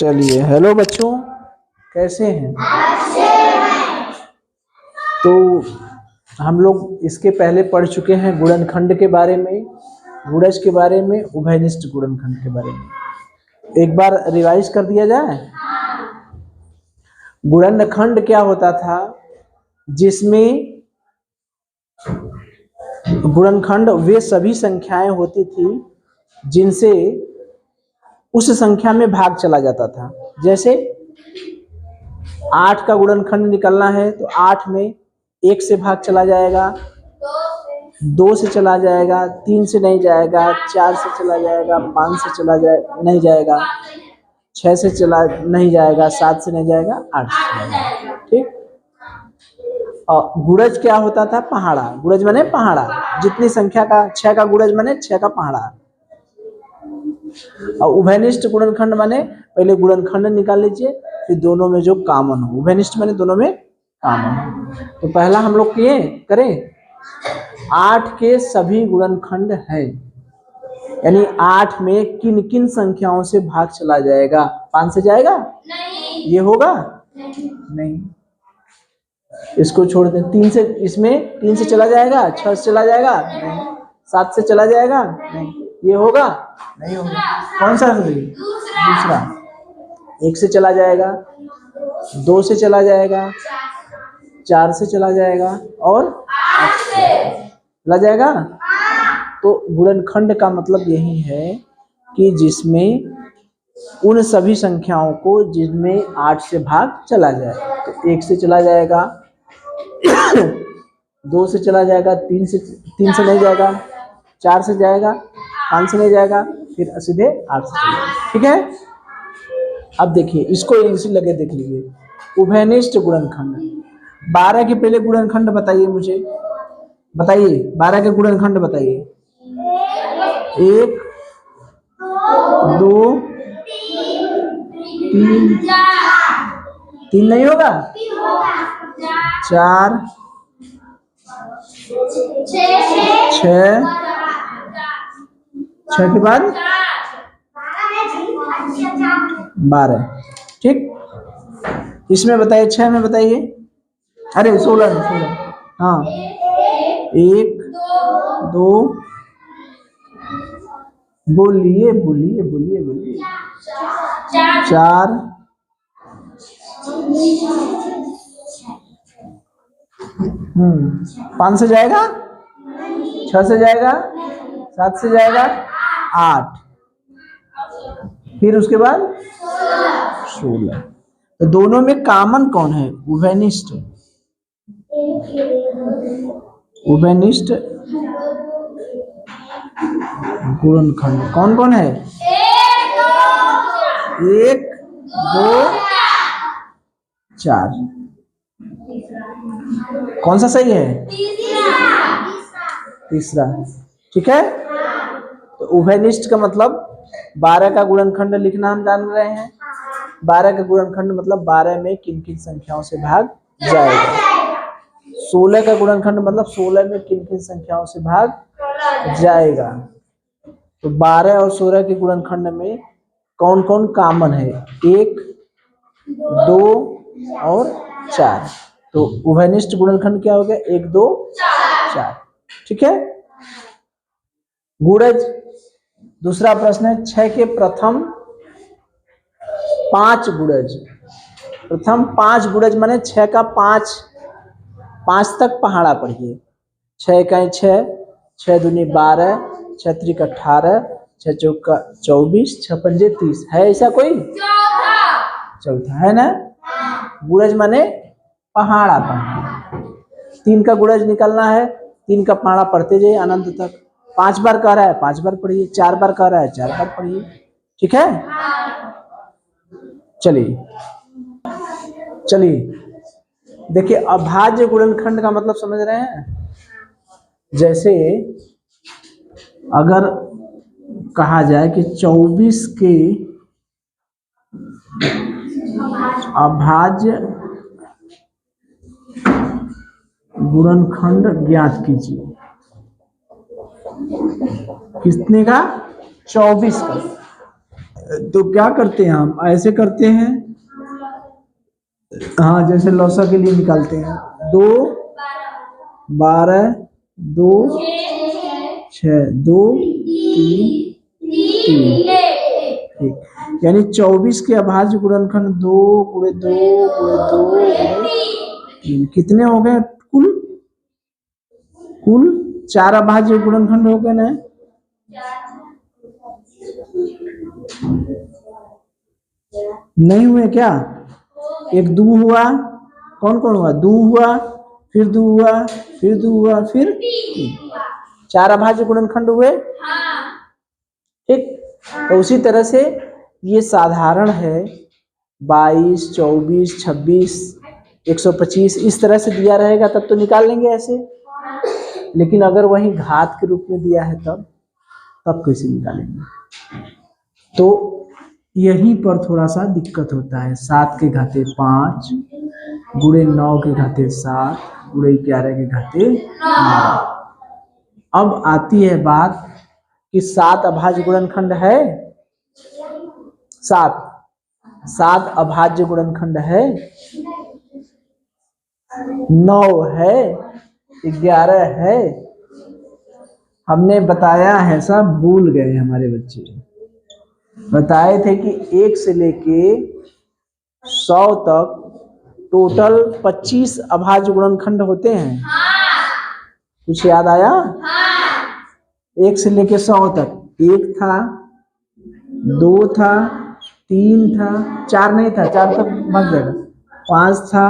चलिए, हेलो बच्चों, कैसे हैं? तो हम लोग इसके पहले पढ़ चुके हैं गुणनखंड के बारे में, गुणज के बारे में, उभयनिष्ठ गुणनखंड के बारे में। एक बार रिवाइज कर दिया जाए। गुणनखंड क्या होता था, जिसमें गुणनखंड वे सभी संख्याएं होती थी जिनसे उस संख्या में भाग चला जाता था। जैसे 8 का गुणनखंड निकलना है तो 8 में 1 से भाग चला जाएगा, 2 से चला जाएगा, 3 से नहीं जाएगा, 4 से चला जाएगा, 5 से चला नहीं जाएगा, 6 से चला नहीं जाएगा, 7 से नहीं जाएगा, 8 से चला जाएगा। ठीक। और गुणज क्या होता था? पहाड़ा। गुणज माने पहाड़ा, जितनी संख्या का 6 का गुणज माने 6 का पहाड़ा। और उभयनिष्ठ गुणनखंड माने पहले गुणनखंड निकाल लीजिए, फिर दोनों में जो कॉमन हो। उभयनिष्ठ माने दोनों में कॉमन हो। तो पहला हम लोग किए करें, 8 के सभी गुणनखंड है, यानी 8 में किन किन संख्याओं से भाग चला जाएगा? 5 से जाएगा? नहीं। ये होगा? नहीं। इसको छोड़ दें। 3 से, इसमें 3 से चला जाएगा, 6 से चला जाएगा? नहीं। 7 से चला जाएगा? नहीं। ये होगा? नहीं होगा। कौन सा सही? दूसरा। 1 से चला जाएगा, 2 से चला जाएगा, 4 से चला जाएगा और 8 से चला जाएगा। तो गुणनखंड का मतलब यही है कि जिसमें उन सभी संख्याओं को जिनमें 8 से भाग चला जाए। तो 1 से चला जाएगा, 2 से चला जाएगा, 3 से नहीं जाएगा, 4 से जाएगा, 5 से नहीं जाएगा, फिर सीधे 8 से चलेगा। ठीक है। अब देखिए, इसको इसी लगे देख लीजिए। उभयनिष्ठ गुणनखंड। 12 के पहले गुणनखंड बताइए मुझे, बताइए 12 के गुणनखंड बताइए। 1 2 3 नहीं होगा, 4 6 के बाद 12। ठीक। इसमें बताइए, 6 में बताइए। अरे 16 में, 16। हाँ, 1 2, बोलिए बोलिए बोलिए बोलिए, 4 5 से जाएगा, 6 से जाएगा, 7 से जाएगा, 8, फिर उसके बाद 16। तो दोनों में कॉमन कौन है? उभयनिष्ठ। उभयनिष्ठ गुणनखंड कौन कौन है? 1 2 4। कौन सा सही है? तीसरा। ठीक है। तो उभयनिष्ठ का मतलब 12 का गुणनखंड लिखना हम जान रहे हैं। 12 का गुणनखंड मतलब 12 में किन किन संख्याओं से भाग जाएगा। 16 का गुणनखंड मतलब 16 में किन किन संख्याओं से भाग जाएगा। तो 12 और 16 के गुणनखंड में कौन कौन कॉमन है? 1 2 और 4। तो उभयनिष्ठ गुणनखंड क्या हो गया? 1 2 4। ठीक है। गुणज। दूसरा प्रश्न है, 6 के प्रथम 5 गुणज। प्रथम 5 गुणज माने 6 का 5 तक पहाड़ा पढ़िए। 6 का 6, 6 दूनी 12, 6 त्रिक 18, 6 चौका 24, 6 पंजे 30। है ऐसा कोई? चौथा है ना। गुणज माने पहाड़ा पढ़ना। 3 का गुणज निकलना है, 3 का पहाड़ा पढ़ते जाइए अनंत तक। 5 बार कह रहा है 5 बार पढ़िए, 4 बार कह रहा है 4 बार पढ़िए। ठीक है। चलिए देखिए, अभाज्य गुणनखंड का मतलब समझ रहे हैं? जैसे अगर कहा जाए कि 24 के अभाज्य गुणनखंड ज्ञात कीजिए। कितने का? 24 का। तो क्या करते हैं हम, ऐसे करते हैं, हाँ जैसे लौसा के लिए निकालते हैं, 2 12 2 6 2 3 3, ठीक, यानी 24 के अभाज्य गुणनखंड 2 गुणे 2 गुणे 2 गुणे 3 कितने हो गए कुल? कुल 4 अभाज्य गुणनखंड हो गए ना? नहीं हुए क्या? एक 2 हुआ, कौन कौन हुआ? 2 हुआ, फिर 2 हुआ, फिर 2 हुआ, फिर 3, 4 अभाज्य गुणनखंड हुए। ठीक, तो उसी तरह से ये साधारण है, 22 24 26 125 इस तरह से दिया रहेगा तब तो निकाल लेंगे ऐसे, लेकिन अगर वही घात के रूप में दिया है तब कैसे निकालेंगे? तो यहीं पर थोड़ा सा दिक्कत होता है। 7 के घाते 5 गुणे 9 के घाते 7 गुणे 11 के घाते 9। अब आती है बात कि 7 अभाज्य गुणनखंड है, 7 अभाज्य गुणनखंड है, 9 है, 11 है। हमने बताया है, सब भूल गए हमारे बच्चे, बताए थे कि 1 से लेके 100 तक टोटल 25 अभाज्य गुणनखंड होते हैं। कुछ याद आया? 1 से लेके 100 तक, 1 था, 2 था, 3 था, 4 नहीं था, 4 तक बच जाएगा, 5 था,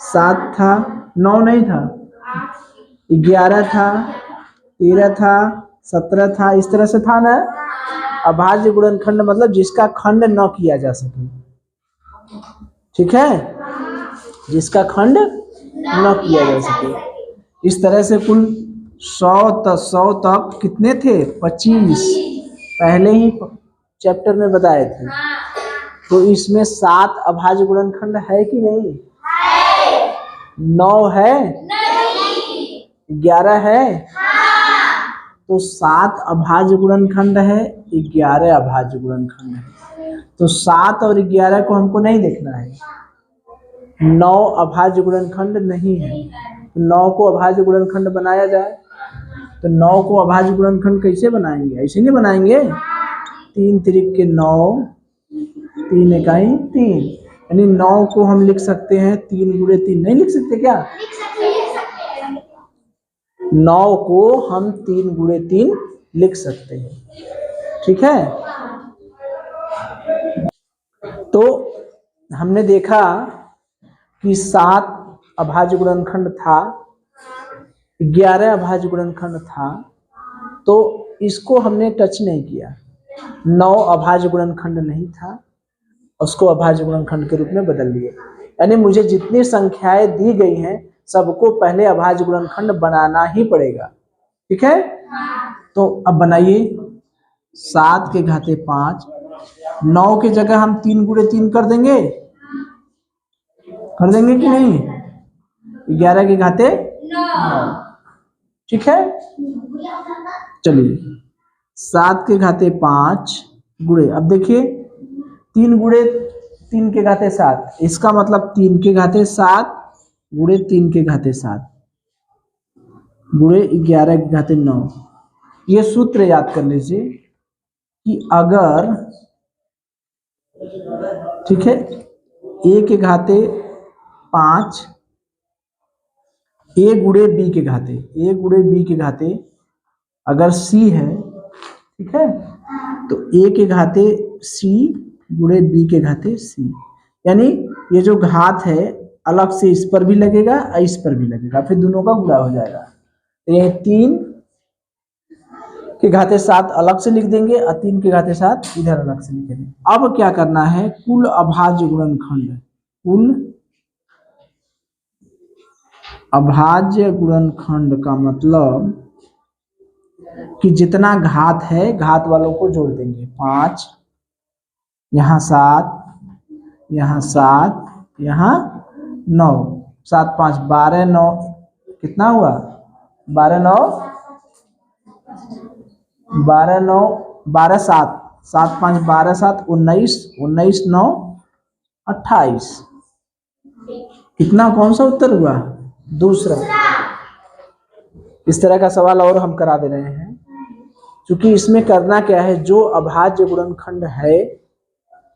7 था, 9 नहीं था, 11 था, 13 था, 17 था, इस तरह से था ना। अभाज्य गुणनखंड मतलब जिसका खंड न किया जा सके, ठीक है, जिसका खंड न किया जा सके। इस तरह से कुल 100 तक कितने थे? 25, पहले ही चैप्टर में बताए थे। तो इसमें 7 अभाज्य गुणनखंड है कि नहीं? 9 है? 11 है? तो 7 अभाज्य गुणनखंड है, 11 अभाज्य गुणनखंड है। तो 7 और 11 को हमको नहीं देखना है, 9 अभाज्य गुणनखंड नहीं है। तो 9 को अभाज्य गुणनखंड बनाया जाए, तो 9 को अभाज्य गुणनखंड कैसे बनाएंगे? ऐसे नहीं बनाएंगे, 3 तिरिक के 9, 3 इकाई 3, यानी 9 को हम लिख सकते हैं 3 गुणे 3, नहीं लिख सकते क्या? 9 को हम 3 गुणे 3 लिख सकते हैं, ठीक है। तो हमने देखा कि 7 अभाज्य गुणनखंड था, 11 अभाज्य गुणनखंड था, तो इसको हमने टच नहीं किया। 9 अभाज्य गुणनखंड नहीं था, उसको अभाज्य गुणनखंड के रूप में बदल दिए। यानी मुझे जितनी संख्याएं दी गई हैं सबको पहले अभाज्य गुणनखंड बनाना ही पड़ेगा, ठीक है। तो अब बनाइए, 7 के घाते 5, 9 की जगह हम 3 गुणे 3 कर देंगे कि नहीं? 11 के घाते 9, ठीक है। चलिए 7 के घाते 5 गुणे, अब देखिए 3 गुणे 3 के घाते 7, इसका मतलब 3 के घाते 7 गुणे 3 के घाते 7 गुणे 11 के घाते 9। ये सूत्र याद कर लीजिए कि अगर, ठीक है, a के घाते 5, a गुणे b के घाते, a गुणे b के घाते अगर c है, ठीक है, तो a के घाते c गुणे b के घाते c, यानी ये जो घात है अलग से इस पर भी लगेगा और इस पर भी लगेगा, फिर दोनों का गुणा हो जाएगा। तो ये 3 के घाते 7 अलग से लिख देंगे और 3 के घाते 7 इधर अलग से लिखेंगे। अब क्या करना है, कुल अभाज्य गुणनखंड, कुल अभाज्य गुणनखंड का मतलब कि जितना घात है घात वालों को जोड़ देंगे। 5, यहाँ 7, यहाँ 7, यहाँ 9, 7 5 12, 9 कितना हुआ? 12 9 12 9 12 7 7 5 12 7 19, 19 9 28। कितना, कौन सा उत्तर हुआ? दूसरा। इस तरह का सवाल और हम करा दे रहे हैं, क्योंकि इसमें करना क्या है, जो अभाज्य गुणनखंड है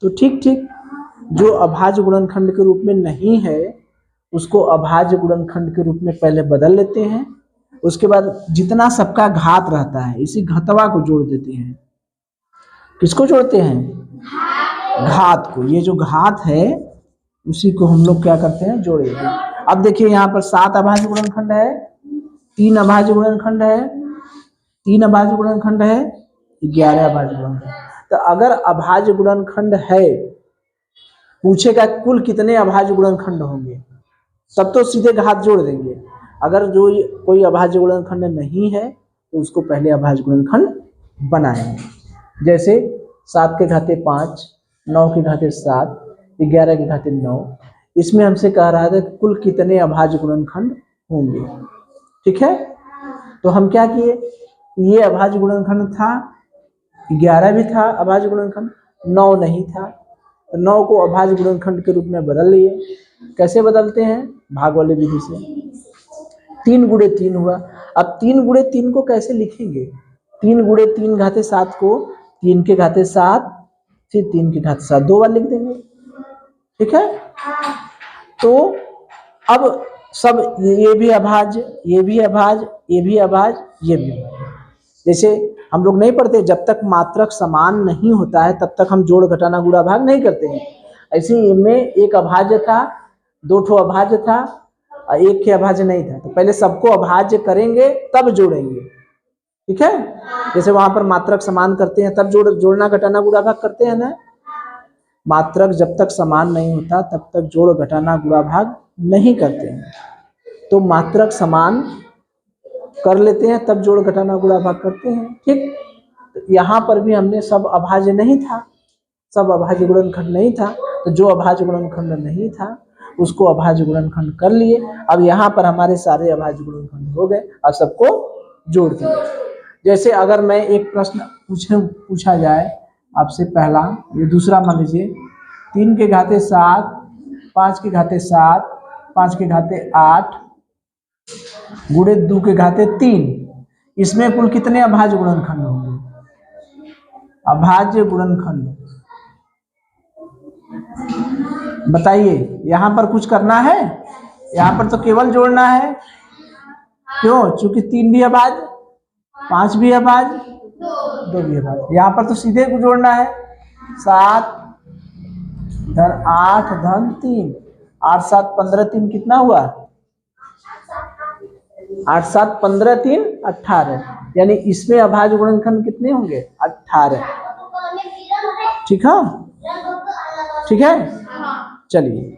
तो ठीक ठीक, जो अभाज्य गुणनखंड के रूप में नहीं है उसको अभाज्य गुणनखंड के रूप में पहले बदल लेते हैं, उसके बाद जितना सबका घात रहता है इसी घतवा को जोड़ देते हैं। किसको जोड़ते हैं? घात को। ये जो घात है उसी को हम लोग क्या करते हैं, जोड़ देते हैं। अब देखिए यहाँ पर 7 अभाज्य गुणनखंड है, 3 अभाज्य गुणनखंड है, 3 अभाज्य गुणनखंड है, 11 अभाज्य गुणनखंड। तो अगर अभाज्य गुणनखंड है, पूछेगा कुल कितने अभाज्य गुणनखंड होंगे, तब तो सीधे घात जोड़ देंगे। अगर जो कोई अभाज्य गुणनखंड नहीं है तो उसको पहले अभाज्य गुणनखंड बनाएंगे। जैसे 7 के घाते 5, 9 के घाते 7, 11 के घाते 9। इसमें हमसे कह रहा था कि कुल कितने अभाज्य गुणनखंड होंगे। ठीक है, तो हम क्या किए, ये अभाज्य गुणनखंड था, 11 भी था अभाज्य गुणनखंड, 9 नहीं था, तो 9 को अभाज्य गुणनखंड के रूप में बदल लिए। कैसे बदलते हैं? भाग वाली विधि से। 3 गुणे 3 हुआ। अब 3 गुणे 3 को कैसे लिखेंगे? 3 गुणे 3 घाते 7 को 3 के घाते 7 फिर 3 के घाते 7 2 बार लिख देंगे। ठीक है, तो अब सब ये भी अभाज्य, ये भी अभाज्य, ये भी अभाज्य, ये भी अभाज्य। जैसे हम लोग नहीं पढ़ते, जब तक मात्रक समान नहीं होता है तब तक हम जोड़ घटाना गुणा भाग नहीं करते हैं। ऐसे ही इनमें एक अभाज्य था, 2 ठो अभाज्य था, एक के अभाज्य नहीं था, तो पहले सबको अभाज्य करेंगे तब जोड़ेंगे। ठीक है, जैसे वहां पर मात्रक समान करते हैं तब जोड़ना घटाना गुणा भाग करते हैं ना। मात्रक जब तक समान नहीं होता तब तक जोड़ घटाना गुणा भाग नहीं करते हैं, तो मात्रक समान कर लेते हैं तब जोड़ घटाना गुणा भाग करते हैं। ठीक, तो यहाँ पर भी हमने सब अभाज्य नहीं था, सब अभाज्य गुणनखंड नहीं था, तो जो अभाज्य गुणनखंड नहीं था उसको अभाज्य गुणनखंड कर लिए। अब यहाँ पर हमारे सारे अभाज्य गुणनखंड हो गए, अब सबको जोड़ दिए। जैसे अगर मैं एक प्रश्न पूछा जाए आपसे, पहला ये दूसरा मान लीजिए, 3 के घाते 7, 5 के घाते 7, 5 के घाते 8 गुणे 2 के घाते 3, इसमें कुल कितने अभाज्य गुणनखंड होंगे? अभाज्य गुणनखंड बताइए। यहाँ पर कुछ करना है? यहाँ पर तो केवल जोड़ना है। क्यों? चूंकि 3 भी अभाज्य, 5 भी अभाज्य, 2 भी अभाज्य। यहाँ पर तो सीधे को जोड़ना है। 7 धन 8 धन 3, 8 7 15 3 कितना हुआ? 8 7 15 3 18, यानी इसमें अभाज्य गुणनखंड कितने होंगे? 18। ठीक है, ठीक है, चलिए।